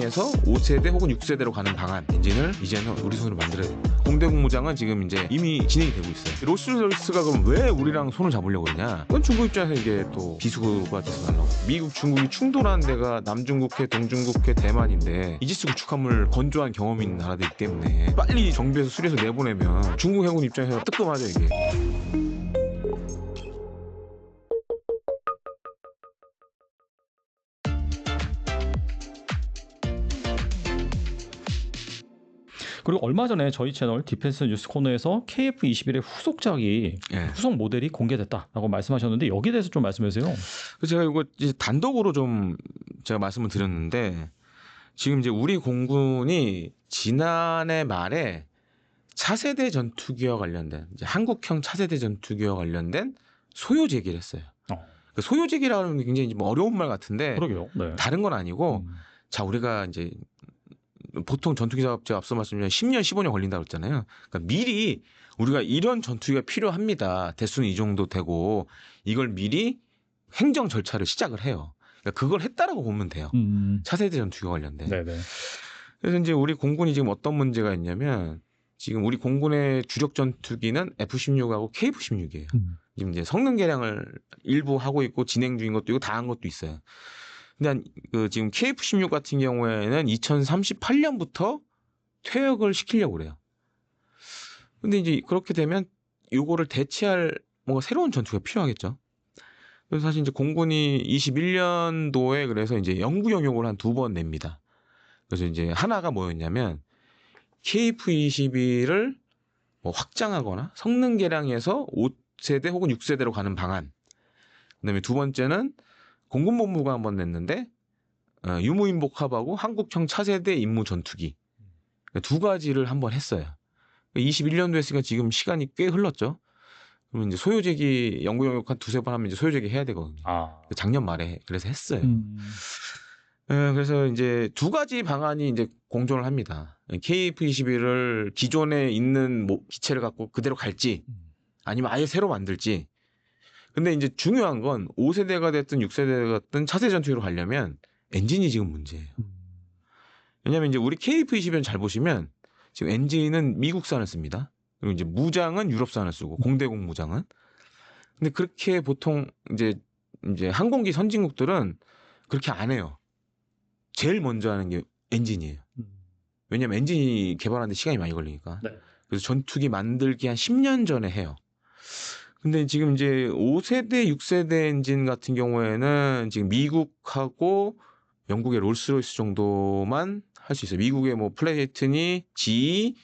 에서 5세대 혹은 6세대로 가는 방안 엔진을 이제는 우리 손으로 만들어야 된다. 공대공 무장은 지금 이제 이미 진행이 되고 있어요. 롤스로이스가 그럼 왜 우리랑 손을 잡으려고 그러냐? 그건 중국 입장에서 이게 또 비수가 돼서 날라고. 미국, 중국이 충돌하는 데가 남중국해, 동중국해, 대만인데 이지스 구축함을 건조한 경험이 있는 나라들이기 때문에 빨리 정비해서 수리해서 내보내면 중국 해군 입장에서 뜨끔하죠 이게. 그리고 얼마 전에 저희 채널 디펜스 뉴스 코너에서 KF-21의 후속작이 후속 모델이 공개됐다라고 말씀하셨는데 여기에 대해서 좀 말씀해 주세요. 제가 이거 이제 단독으로 좀 제가 말씀을 드렸는데 지금 이제 우리 공군이 지난해 말에 차세대 전투기와 관련된 이제 한국형 차세대 전투기와 관련된 소요 제기를 했어요. 그 소요 제기라는 게 굉장히 뭐 어려운 말 같은데 그러게요. 네. 다른 건 아니고 자 우리가 이제 보통 전투기 작업 제가 앞서 말씀드린 10년, 15년 걸린다고 그랬잖아요. 그러니까 미리 우리가 이런 전투기가 필요합니다. 대수는 이 정도 되고 이걸 미리 행정 절차를 시작을 해요. 그러니까 그걸 했다라고 보면 돼요. 차세대 전투기와 관련된. 네네. 그래서 이제 우리 공군이 지금 어떤 문제가 있냐면 지금 우리 공군의 주력 전투기는 F-16하고 KF-16이에요. 지금 이제 성능 개량을 일부 하고 있고 진행 중인 것도 있고 다 한 것도 있어요. 근데 그 지금 KF-16 같은 경우에는 2038년부터 퇴역을 시키려고 그래요. 근데 이제 그렇게 되면 요거를 대체할 뭔가 새로운 전투가 필요하겠죠. 그래서 사실 이제 공군이 21년도에 그래서 이제 연구 용역을 한 2번 냅니다. 그래서 이제 하나가 뭐였냐면 KF-21을 뭐 확장하거나 성능 개량해서 5세대 혹은 6세대로 가는 방안. 그다음에 두 번째는 공군본부가 한번 냈는데 유무인복합하고 한국형 차세대 임무 전투기 두 가지를 한번 했어요. 21년도 했으니까 지금 시간이 꽤 흘렀죠. 그러면 이제 소요제기 연구 용역 한 2-3번 하면 이제 소요제기 해야 되거든요. 작년 말에 그래서 했어요. 그래서 이제 두 가지 방안이 이제 공존을 합니다. KF-21을 기존에 있는 기체를 갖고 그대로 갈지 아니면 아예 새로 만들지. 근데 이제 중요한 건 5세대가 됐든 6세대가 됐든 차세대 전투기로 가려면 엔진이 지금 문제예요. 왜냐하면 이제 우리 KF-21은 잘 보시면 지금 엔진은 미국산을 씁니다. 그리고 이제 무장은 유럽산을 쓰고 공대공 무장은. 근데 그렇게 보통 이제 항공기 선진국들은 그렇게 안 해요. 제일 먼저 하는 게 엔진이에요. 왜냐하면 엔진이 개발하는데 시간이 많이 걸리니까. 네. 그래서 전투기 만들기 한 10년 전에 해요. 근데 지금 이제 5세대, 6세대 엔진 같은 경우에는 지금 미국하고 영국의 롤스로이스 정도만 할 수 있어요. 미국의 뭐 플레이트니, GE,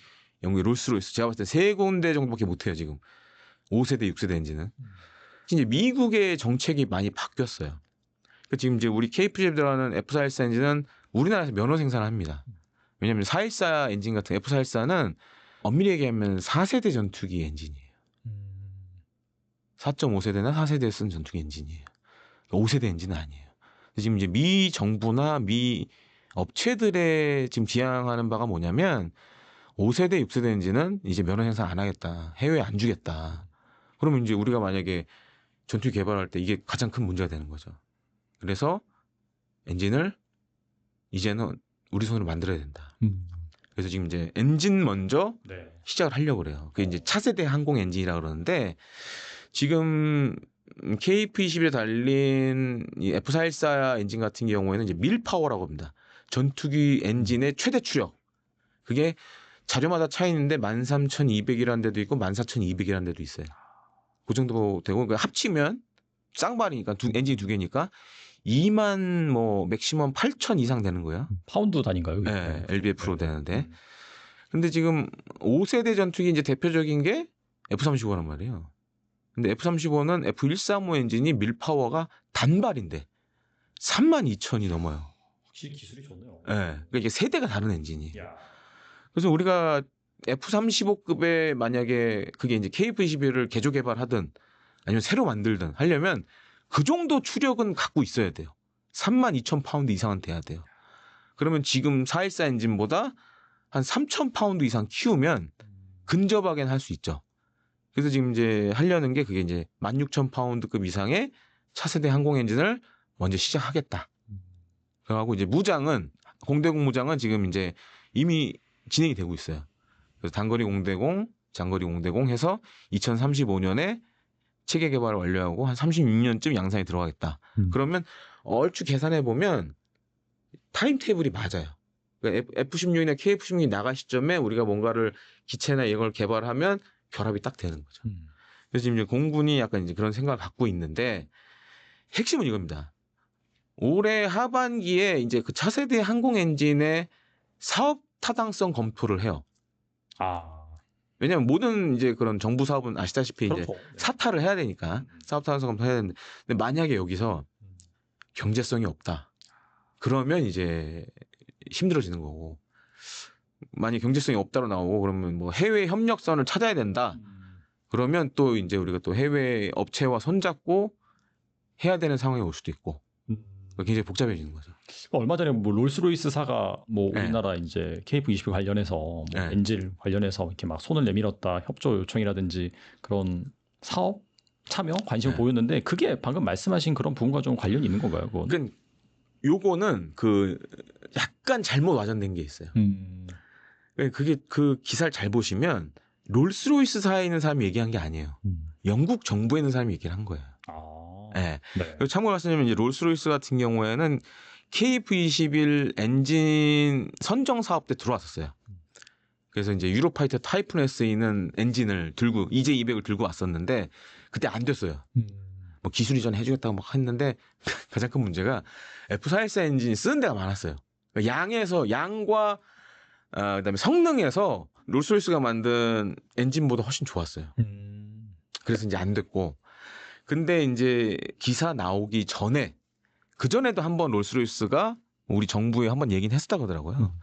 영국의 롤스로이스. 제가 봤을 때 3군데 정도밖에 못해요, 지금. 5세대, 6세대 엔진은. 이제 미국의 정책이 많이 바뀌었어요. 지금 이제 우리 KF-21 들어가는 F414 엔진은 우리나라에서 면허 생산을 합니다. 왜냐하면 414 엔진 같은 F414는 엄밀히 얘기하면 4세대 전투기 엔진이에요. 4.5세대나 4세대에 쓴 전투기 엔진이에요. 5세대 엔진은 아니에요. 지금 이제 미 정부나 미 업체들의 지금 지향하는 바가 뭐냐면 5세대, 6세대 엔진은 이제 면허 생산 안 하겠다. 해외에 안 주겠다. 그러면 이제 우리가 만약에 전투기 개발할 때 이게 가장 큰 문제가 되는 거죠. 그래서 엔진을 이제는 우리 손으로 만들어야 된다. 그래서 지금 이제 엔진 먼저 시작을 하려고 그래요. 그게 이제 차세대 항공 엔진이라고 그러는데 지금 KF-21에 달린 이 F414 엔진 같은 경우에는 이제 밀파워라고 합니다. 전투기 엔진의 최대 추력. 그게 자료마다 차이 있는데 13,200이라는 데도 있고 14,200이라는 데도 있어요. 그 정도 되고 그러니까 합치면 쌍발이니까 엔진이 두 개니까 2만 뭐 맥시멈 8,000 이상 되는 거예요. 파운드 단인가요? 네, LBF로 되는데. 근데 지금 5세대 전투기 이제 대표적인 게 F-35란 말이에요. 근데 F-35는 F-135 엔진이 밀파워가 단발인데 32,000이 넘어요. 확실히 기술이 좋네요. 네, 그러니까 이게 세대가 다른 엔진이에요. 그래서 우리가 F-35급에 만약에 그게 이제 KF-21을 개조 개발하든 아니면 새로 만들든 하려면 그 정도 추력은 갖고 있어야 돼요. 32,000파운드 이상은 돼야 돼요. 그러면 지금 414 엔진보다 한 3,000파운드 이상 키우면 근접하게는 할 수 있죠. 그래서 지금 이제 하려는 게 그게 이제 16,000파운드급 이상의 차세대 항공 엔진을 먼저 시작하겠다. 그러고 이제 무장은 공대공 무장은 지금 이제 이미 진행이 되고 있어요. 그래서 단거리 공대공, 장거리 공대공 해서 2035년에 체계 개발을 완료하고 한 36년쯤 양산에 들어가겠다. 그러면 얼추 계산해 보면 타임 테이블이 맞아요. 그러니까 F-16이나 KF-16이 나갈 시점에 우리가 뭔가를 기체나 이걸 개발하면 결합이 딱 되는 거죠. 그래서 지금 이제 공군이 약간 이제 그런 생각을 갖고 있는데 핵심은 이겁니다. 올해 하반기에 이제 그 차세대 항공 엔진의 사업 타당성 검토를 해요. 아, 왜냐하면 모든 이제 그런 정부 사업은 아시다시피 이제 그렇죠. 사타를 해야 되니까 사업 타당성 검토해야 되는데 근데 만약에 여기서 경제성이 없다. 그러면 이제 힘들어지는 거고. 만약 경제성이 없다로 나오고 그러면 뭐 해외 협력선을 찾아야 된다. 그러면 또 이제 우리가 또 해외 업체와 손잡고 해야 되는 상황이 올 수도 있고. 굉장히 복잡해지는 거죠. 얼마 전에 뭐 롤스로이스사가 뭐 네. 우리나라 이제 KF-22 관련해서 뭐 네. 엔진 관련해서 이렇게 막 손을 내밀었다 협조 요청이라든지 그런 사업 참여 관심을 네. 보였는데 그게 방금 말씀하신 그런 부분과 좀 관련이 있는 건가요? 그건? 그러니까 요거는 그 약간 잘못 와전된 게 있어요. 그게 그 기사를 잘 보시면 롤스로이스사에 있는 사람이 얘기한 게 아니에요. 영국 정부에 있는 사람이 얘기를 한 거예요. 아, 네. 네. 참고로 말씀드리면 이제 롤스로이스 같은 경우에는 KF-21 엔진 선정 사업 때 들어왔었어요. 그래서 이제 유로파이터 타이푼 S는 엔진을 들고 EJ200을 들고 왔었는데 그때 안 됐어요. 뭐 기술 이전 해주겠다고 막 했는데 가장 큰 문제가 F414 엔진이 쓰는 데가 많았어요. 그러니까 양과 그다음에 성능에서 롤스로이스가 만든 엔진보다 훨씬 좋았어요. 그래서 이제 안 됐고. 근데 이제 기사 나오기 전에 그 전에도 한번 롤스로이스가 우리 정부에 한번 얘기는 했었다고 하더라고요.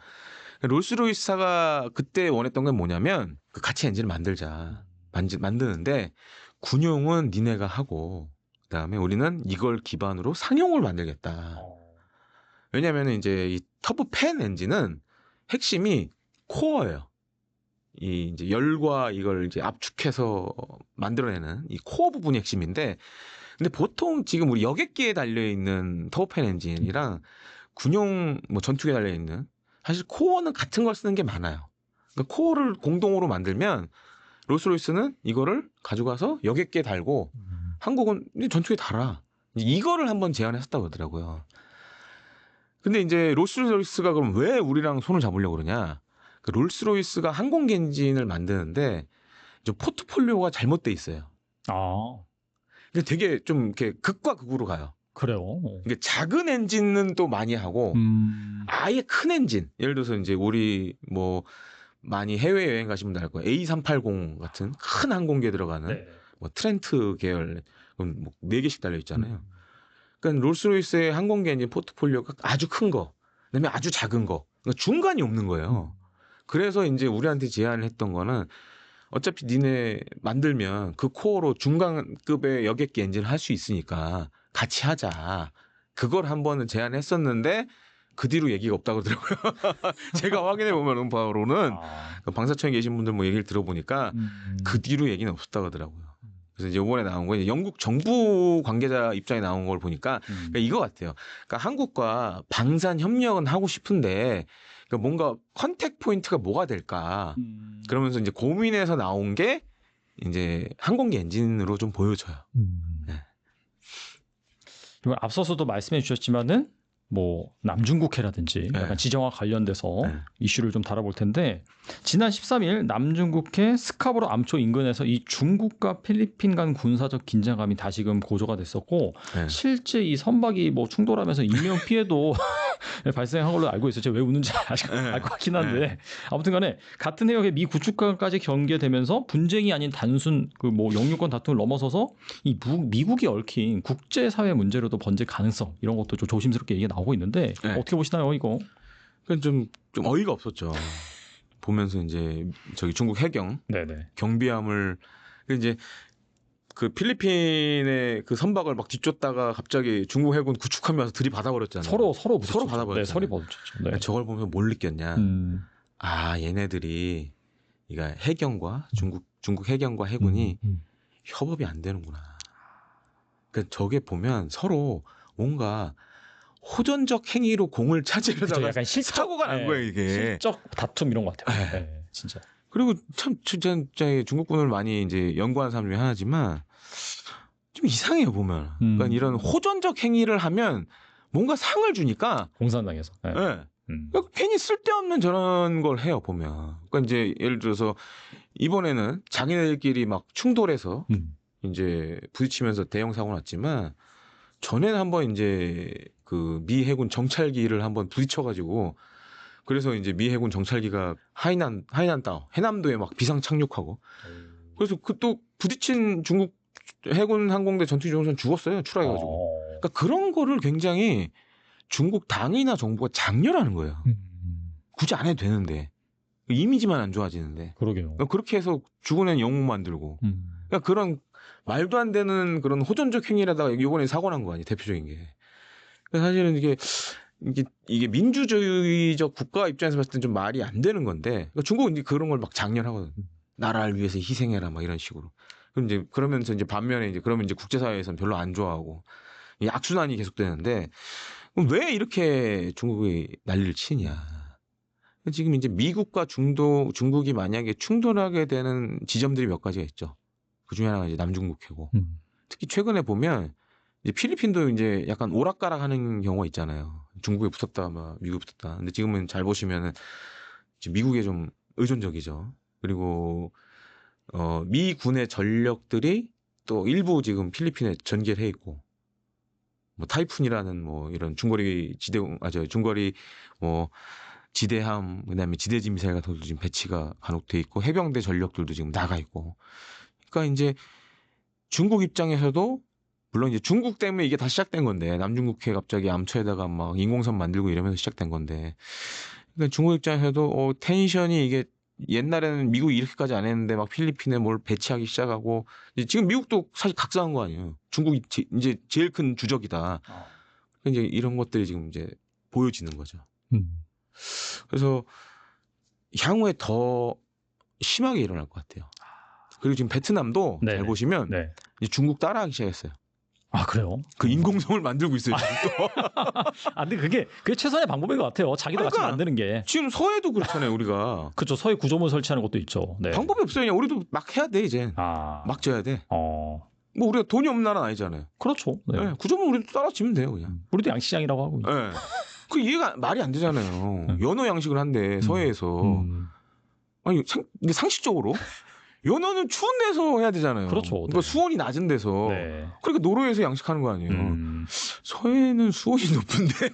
롤스로이스사가 그때 원했던 건 뭐냐면 그 같이 엔진을 만들자. 만드는데 군용은 니네가 하고 그다음에 우리는 이걸 기반으로 상용을 만들겠다. 왜냐하면 이제 이 터보팬 엔진은 핵심이 코어예요. 이 이제 열과 이걸 이제 압축해서 만들어내는 이 코어 부분이 핵심인데, 근데 보통 지금 우리 여객기에 달려 있는 터보팬 엔진이랑 군용 뭐 전투기에 달려 있는 사실 코어는 같은 걸 쓰는 게 많아요. 그러니까 코어를 공동으로 만들면 롤스로이스는 이거를 가져가서 여객기에 달고 한국은 전투기에 달아. 이거를 한번 제안했었다고 하더라고요. 근데 이제 롤스로이스가 그럼 왜 우리랑 손을 잡으려고 그러냐? 그 롤스로이스가 항공기 엔진을 만드는데 좀 포트폴리오가 잘못돼 있어요. 아, 근데 되게 좀 이렇게 극과 극으로 가요. 그래요. 이게 작은 엔진은 또 많이 하고 아예 큰 엔진. 예를 들어서 이제 우리 뭐 많이 해외 여행 가신 분들 알 거예요. A380 같은 큰 항공기에 들어가는 네. 뭐 트렌트 계열 뭐 4개씩 달려 있잖아요. 그러니까 롤스로이스의 항공기 엔진 포트폴리오가 아주 큰 거, 그다음에 아주 작은 거, 그러니까 중간이 없는 거예요. 그래서 이제 우리한테 제안을 했던 거는 어차피 니네 만들면 그 코어로 중간급의 여객기 엔진을 할 수 있으니까 같이 하자. 그걸 한번은 제안했었는데 그 뒤로 얘기가 없다고 그러더라고요. 제가 확인해 보면 바로는 방사청에 계신 분들 뭐 얘기를 들어보니까 그 뒤로 얘기는 없었다고 하더라고요. 그래서 이제 이번에 나온 거 이제 영국 정부 관계자 입장에 나온 걸 보니까 그러니까 이거 같아요. 그러니까 한국과 방산 협력은 하고 싶은데 그러니까 뭔가 컨택 포인트가 뭐가 될까? 그러면서 이제 고민해서 나온 게 이제 항공기 엔진으로 좀 보여져요. 네. 이건 앞서서도 말씀해 주셨지만은 뭐 남중국해라든지 네. 약간 지정화 관련돼서 네. 이슈를 좀 다뤄볼 텐데 지난 13일 남중국해 스카보로 암초 인근에서 이 중국과 필리핀 간 군사적 긴장감이 다시금 고조가 됐었고 네. 실제 이 선박이 뭐 충돌하면서 인명 피해도 발생한 걸로 알고 있어요. 제가 왜 웃는지 알 것 같긴 한데 아무튼간에 같은 해역에 미 구축艦까지 경계되면서 분쟁이 아닌 단순 그 뭐 영유권 다툼을 넘어서서 이 미국이 얽힌 국제사회 문제로도 번질 가능성 이런 것도 좀 조심스럽게 얘기가 나오고 있는데 네. 어떻게 보시나요, 이거? 그건 좀 어이가 없었죠. 보면서 이제 저기 중국 해경 네네. 경비함을 이제 그 필리핀의 그 선박을 막 뒤쫓다가 갑자기 중국 해군 구축함이 와서 들이받아 버렸잖아요. 서로 받아버렸잖아요. 네, 서로 부딪혔죠. 네. 저걸 보면서 뭘 느꼈냐? 아, 얘네들이 그러니까 해경과 중국 해경과 해군이 협업이 안 되는구나. 그러니까 저게 보면 서로 뭔가 호전적 행위로 공을 그쵸, 차지하려다가 약간 실적, 사고가 난 거예요 이게. 실적 다툼 이런 것 같아요. 네. 네, 진짜. 그리고 참 진짜 중국군을 많이 이제 연구하는 사람 중에 하나지만 좀 이상해요 보면. 그러니까 이런 호전적 행위를 하면 뭔가 상을 주니까 공산당에서. 네. 네. 그러니까 괜히 쓸데없는 저런 걸 해요 보면. 그러니까 이제 예를 들어서 이번에는 자기네들끼리 막 충돌해서 이제 부딪히면서 대형 사고 났지만 전에는 한번 이제 그 미 해군 정찰기를 한번 부딪혀가지고 그래서 이제 미 해군 정찰기가 하이난다오 해남도에 막 비상 착륙하고 그래서 그 또 부딪힌 중국 해군 항공대 전투기 조종사는 죽었어요 추락해가지고. 그러니까 그런 거를 굉장히 중국 당이나 정부가 장려하는 거예요. 굳이 안 해도 되는데 이미지만 안 좋아지는데. 그러게요. 그러니까 그렇게 해서 죽은 애는 영웅 만들고. 그러니까 그런 말도 안 되는 그런 호전적 행위라다가 이번에 사고 난 거 아니에요 대표적인 게. 그러니까 사실은 이게 민주주의적 국가 입장에서 봤을 땐 좀 말이 안 되는 건데 그러니까 중국은 이제 그런 걸 막 장려하거든. 나라를 위해서 희생해라 막 이런 식으로. 그럼 이제 그러면서 이제 반면에 이제 그러면 이제 국제사회에서는 별로 안 좋아하고 이 악순환이 계속되는데 그럼 왜 이렇게 중국이 난리를 치냐? 지금 이제 미국과 중국이 만약에 충돌하게 되는 지점들이 몇 가지가 있죠. 그 중에 하나가 이제 남중국해고. 특히 최근에 보면 이제 필리핀도 이제 약간 오락가락하는 경우가 있잖아요. 중국에 붙었다, 막 미국에 붙었다. 근데 지금은 잘 보시면은 지금 미국에 좀 의존적이죠. 그리고 미 군의 전력들이 또 일부 지금 필리핀에 전개를 해 있고, 뭐 타이푼이라는 뭐 이런 중거리 뭐 지대함, 그다음에 지대지 미사일 같은 것도 지금 배치가 간혹 돼 있고 해병대 전력들도 지금 나가 있고. 그러니까 이제 중국 입장에서도 물론 이제 중국 때문에 이게 다 시작된 건데 남중국해 갑자기 암초에다가 막 인공섬 만들고 이러면서 시작된 건데 그러니까 중국 입장에서도 텐션이 이게 옛날에는 미국이 이렇게까지 안 했는데 막 필리핀에 뭘 배치하기 시작하고 지금 미국도 사실 각성한 거 아니에요. 중국이 이제 제일 큰 주적이다. 이제 이런 것들이 지금 이제 보여지는 거죠. 그래서 향후에 더 심하게 일어날 것 같아요. 그리고 지금 베트남도 잘 보시면 이제 중국 따라하기 시작했어요. 아 그래요? 그 인공섬을 만들고 있어요. 지금 근데 그게 최선의 방법인 것 같아요. 자기도 같이 만드는 게. 지금 서해도 그렇잖아요, 우리가. 그렇죠. 서해 구조물 설치하는 것도 있죠. 네. 방법이 없어요. 그냥 우리도 막 해야 돼 이제. 막 져야 돼. 뭐 우리가 돈이 없는 나라는 아니잖아요. 그렇죠. 네. 네, 구조물 우리도 따라지면 돼요, 그냥. 우리도 양시장이라고 하고. 네. 그 이해가 말이 안 되잖아요. 연어 양식을 한대 서해에서. 아니 근데 상식적으로 연어는 추운 데서 해야 되잖아요. 그렇죠. 그러니까 수온이 낮은 데서. 네. 그러니까 노르웨이에서 양식하는 거 아니에요. 서해는 수온이 높은데.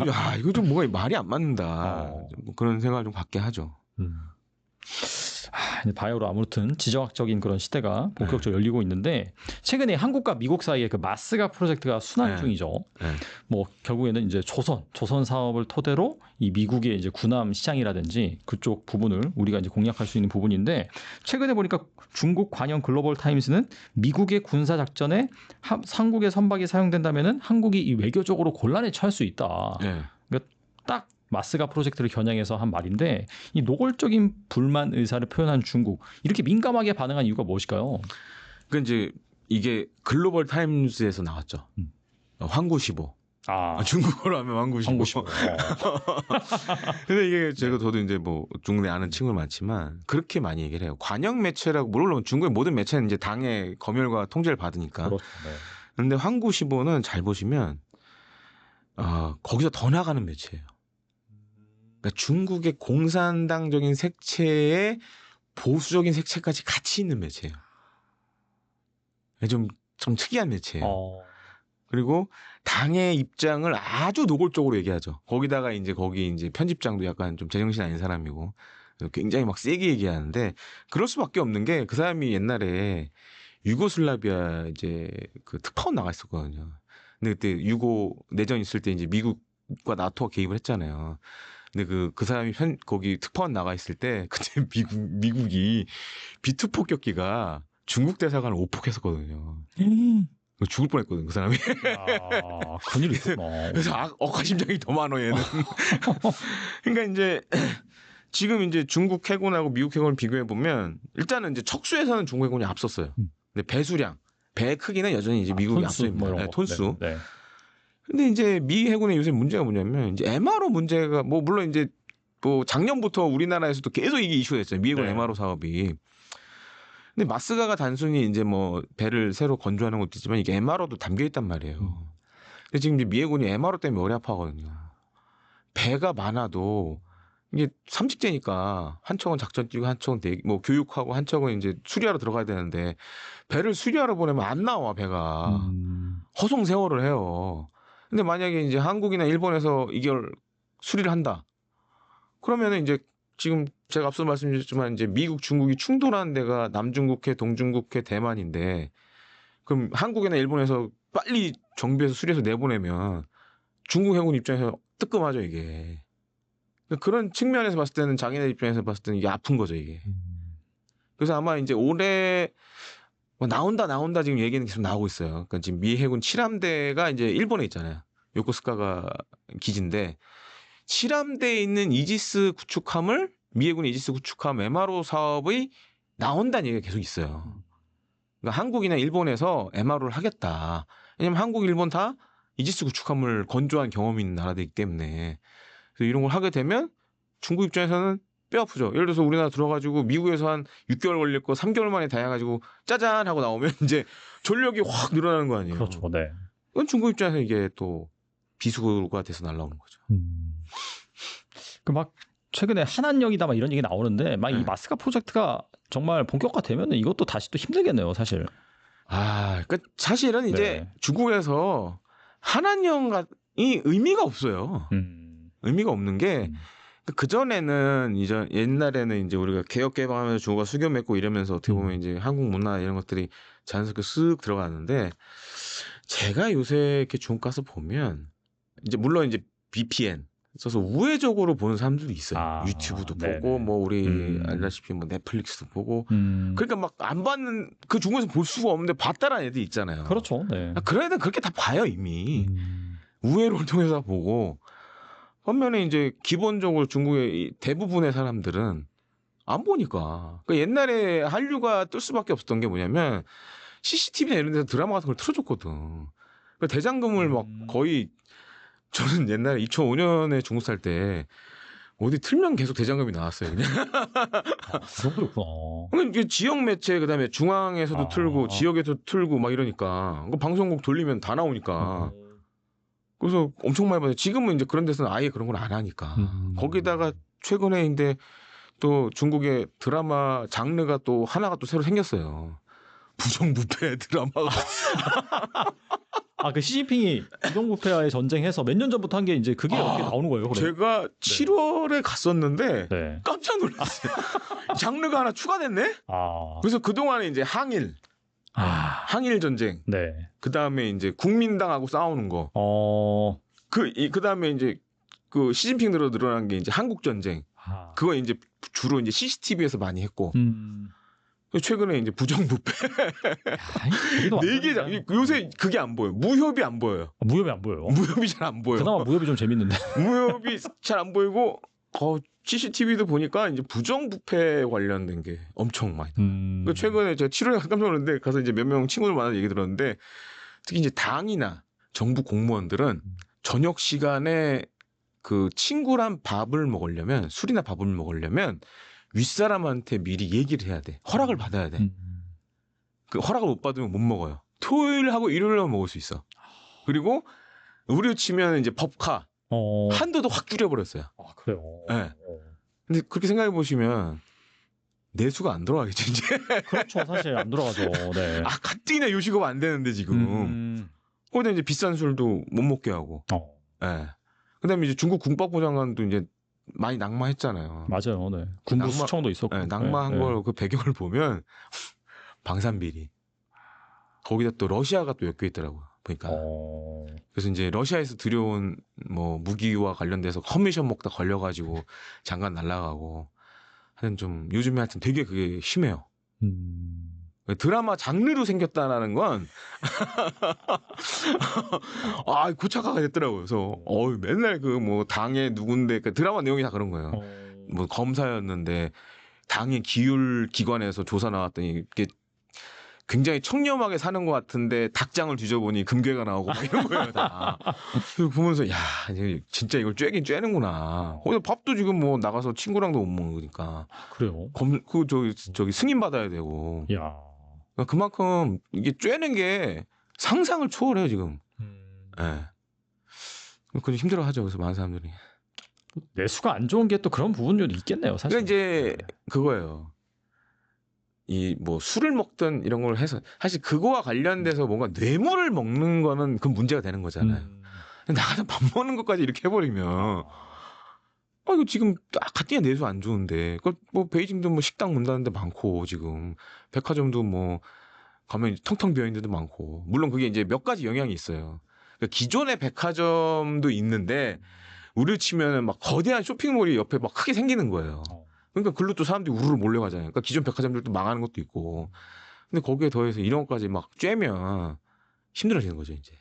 야, 이거 좀 뭔가 말이 안 맞는다. 뭐 그런 생각을 좀 갖게 하죠. 바이오로 아무튼 지정학적인 그런 시대가 본격적으로 열리고 있는데 최근에 한국과 미국 사이에 그 마스가 프로젝트가 순항 중이죠. 뭐 결국에는 이제 조선 사업을 토대로 이 미국의 이제 군함 시장이라든지 그쪽 부분을 우리가 이제 공략할 수 있는 부분인데 최근에 보니까 중국 관영 글로벌 타임스는 미국의 군사 작전에 한국의 선박이 사용된다면은 한국이 이 외교적으로 곤란에 처할 수 있다. 그러니까 딱 마스가 프로젝트를 겨냥해서 한 말인데 이 노골적인 불만 의사를 표현한 중국 이렇게 민감하게 반응한 이유가 무엇일까요? 그 이제 이게 글로벌 타임스에서 나왔죠. 황구시보. 중국어로 하면 황구시보. 근데 이게 저도 이제 뭐 중국에 아는 친구들 많지만 그렇게 많이 얘기를 해요. 관영 매체라고 물론 중국의 모든 매체는 이제 당의 검열과 통제를 받으니까. 그렇죠. 그런데 황구시보는 잘 보시면 거기서 더 나가는 매체예요. 그러니까 중국의 공산당적인 색채에 보수적인 색채까지 같이 있는 매체예요. 좀 특이한 매체예요. 그리고 당의 입장을 아주 노골적으로 얘기하죠. 거기다가 거기 이제 편집장도 약간 좀 제정신 아닌 사람이고 굉장히 막 세게 얘기하는데 그럴 수밖에 없는 게 그 사람이 옛날에 유고슬라비아 이제 그 특파원 나가 있었거든요. 근데 그때 유고 내전 있을 때 이제 미국과 나토가 개입을 했잖아요. 근데 그 사람이 거기 특파원 나가 있을 때 그때 미국이 비투 폭격기가 중국 대사관을 오폭했었거든요. 죽을 뻔했거든 그 사람이. 큰일이 있구나. 그래서 억하심장이 더 많아 얘는. 그러니까 이제 지금 이제 중국 해군하고 미국 해군을 비교해 보면 일단은 이제 척수에서는 중국 해군이 앞섰어요. 근데 배수량, 배 크기는 여전히 이제 미국이 앞서입니다. 톤수. 근데 이제 미 해군의 요새 문제가 뭐냐면 이제 MRO 문제가 뭐 물론 이제 뭐 작년부터 우리나라에서도 계속 이게 이슈가 됐어요. 미 해군 네. MRO 사업이. 근데 마스가가 단순히 이제 뭐 배를 새로 건조하는 것도 있지만 이게 MRO도 담겨 있단 말이에요. 근데 지금 이제 미 해군이 MRO 때문에 머리 아파하거든요. 배가 많아도 이게 삼식제니까 한 척은 작전 뛰고 한 척은 뭐 교육하고 한 척은 이제 수리하러 들어가야 되는데 배를 수리하러 보내면 안 나와 배가. 허송 세월을 해요. 근데 만약에 이제 한국이나 일본에서 이걸 수리를 한다. 그러면은 이제 지금 제가 앞서 말씀드렸지만 이제 미국, 중국이 충돌하는 데가 남중국해, 동중국해, 대만인데 그럼 한국이나 일본에서 빨리 정비해서 수리해서 내보내면 중국 해군 입장에서 뜨끔하죠 이게. 그런 측면에서 봤을 때는 장인의 입장에서 봤을 때는 이게 아픈 거죠 이게. 그래서 아마 이제 올해 뭐 나온다 지금 얘기는 계속 나오고 있어요. 그러니까 지금 미 해군 7함대가 이제 일본에 있잖아요. 요코스카가 기지인데 7함대에 있는 이지스 구축함을 미 해군 이지스 구축함 MRO 사업이 나온다는 얘기가 계속 있어요. 그러니까 한국이나 일본에서 MRO를 하겠다. 왜냐면 한국, 일본 다 이지스 구축함을 건조한 경험이 있는 나라들이기 때문에 그래서 이런 걸 하게 되면 중국 입장에서는 뼈 아프죠. 예를 들어서 우리나라 들어가지고 미국에서 한 6개월 걸릴 거 3개월 만에 다 해가지고 짜잔 하고 나오면 이제 전력이 확 늘어나는 거 아니에요. 그렇죠. 네. 그건 중국 입장에서 이게 또 비수가 돼서 날라오는 거죠. 그 막 최근에 한한령이다 막 이런 얘기 나오는데 막 이 네. 마스가 프로젝트가 정말 본격화되면 이것도 다시 또 힘들겠네요, 사실. 그러니까 사실은 이제 네. 중국에서 한한령이 의미가 없어요. 의미가 없는 게 그전에는 이제 옛날에는 이제 우리가 개혁 개방하면서 중국과 수교 맺고 이러면서 어떻게 보면 이제 한국 문화 이런 것들이 자연스럽게 쓱 들어가는데 제가 요새 이렇게 중국 가서 보면 이제 물론 이제 VPN 써서 우회적으로 보는 사람들도 있어요. 유튜브도 네네. 보고 뭐 우리 알다시피 뭐 넷플릭스도 보고 그러니까 막 안 받는 그 중국에서 볼 수가 없는데 봤다라는 애들 있잖아요. 그렇죠. 네. 그런 애들은 그렇게 다 봐요 이미. 우회를 통해서 보고 반면에 이제 기본적으로 중국의 대부분의 사람들은 안 보니까. 그러니까 옛날에 한류가 뜰 수밖에 없었던 게 뭐냐면 CCTV나 이런 데서 드라마 같은 걸 틀어줬거든. 그러니까 대장금을 막 거의 저는 옛날에 2005년에 중국 살 때 어디 틀면 계속 대장금이 나왔어요. 그냥. 그렇구나. 그러니까 이게 지역 매체 그다음에 중앙에서도 틀고 지역에서 틀고 막 이러니까 그 방송국 돌리면 다 나오니까. 그래서 엄청 많이 봤어요. 지금은 이제 그런 데서는 아예 그런 걸 안 하니까. 거기다가 최근에 이제 또 중국의 드라마 장르가 또 하나가 또 새로 생겼어요. 부정부패 드라마가. 그 시진핑이 부정부패와의 전쟁해서 몇 년 전부터 한 게 이제 그게 어떻게 나오는 거예요? 그럼? 제가 7월에 갔었는데 네. 깜짝 놀랐어요. 장르가 하나 추가됐네? 그래서 그동안에 이제 항일 전쟁. 네. 그 다음에 이제 국민당하고 싸우는 거. 그 다음에 이제 그 시진핑 들어 늘어난 게 이제 한국 전쟁. 그거 이제 주로 이제 CCTV에서 많이 했고. 최근에 이제 부정부패. 4개 요새 그게 안 보여. 무협이 안 보여요. 무협이 안 보여요. 무협이 잘 안 보여. 그나마 무협이 좀 재밌는데. 무협이 잘 안 보이고 CCTV도 보니까 이제 부정부패 관련된 게 엄청 많이 나와요. 최근에 제가 7월에 깜짝 놀랐는데 가서 이제 몇 명 친구들 만나서 얘기 들었는데 특히 이제 당이나 정부 공무원들은 저녁 시간에 그 친구랑 밥을 먹으려면 술이나 밥을 먹으려면 윗사람한테 미리 얘기를 해야 돼. 허락을 받아야 돼. 그 허락을 못 받으면 못 먹어요. 토요일하고 일요일만 먹을 수 있어. 그리고 우리로 치면 이제 법카 한도도 확 줄여버렸어요. 그래요? 네. 근데 그렇게 생각해 보시면 내수가 안 들어가겠죠 이제. 그렇죠. 사실 안 들어가죠. 네. 가뜩이나 요식업 안 되는데 지금. 거기다 이제 비싼 술도 못 먹게 하고. 네. 그다음에 이제 중국 군법부 장관도 이제 많이 낙마했잖아요. 맞아요. 네. 군부 수청도 있었고. 네, 낙마한 걸 그 배경을 보면 방산비리. 거기다 또 러시아가 또 엮여 있더라고요. 보니까. 그래서 이제 러시아에서 들여온 뭐 무기와 관련돼서 커미션 먹다 걸려가지고 장관 날라가고 하여튼 좀 요즘에 하여튼 되게 그게 심해요. 드라마 장르로 생겼다라는 건 고착화가 됐더라고요. 그래서 맨날 그 뭐 당의 누군데 그 드라마 내용이 다 그런 거예요. 뭐 검사였는데 당의 기율 기관에서 조사 나왔더니 이게 굉장히 청렴하게 사는 것 같은데 닭장을 뒤져보니 금괴가 나오고 막 이런 거예요 다. 그래서 보면서 야 이제 진짜 이걸 쬐긴 쬐는구나. 거기서 밥도 지금 뭐 나가서 친구랑도 못 먹으니까 그래요. 저기 승인 받아야 되고. 야. 그러니까 그만큼 이게 쬐는 게 상상을 초월해요 지금. 예. 그래서 힘들어하죠. 그래서 많은 사람들이. 내수가 안 좋은 게 또 그런 부분도 있겠네요. 사실. 그러니까 이제 그거예요. 이 뭐 술을 먹든 이런 걸 해서 사실 그거와 관련돼서 뭔가 뇌물을 먹는 거는 그 문제가 되는 거잖아요. 근데 나가서 밥 먹는 것까지 이렇게 해버리면 이거 지금 가뜩이나 내수 안 좋은데 뭐 베이징도 뭐 식당 문 닫는 데 많고 지금 백화점도 뭐 가면 텅텅 비어 있는 데도 많고 물론 그게 이제 몇 가지 영향이 있어요. 그러니까 기존의 백화점도 있는데 우리로 치면은 막 거대한 쇼핑몰이 옆에 막 크게 생기는 거예요. 그러니까 글로 또 사람들이 우르르 몰려가잖아요. 그러니까 기존 백화점들도 망하는 것도 있고. 근데 거기에 더해서 이런 것까지 막 쬐면 힘들어지는 거죠, 이제.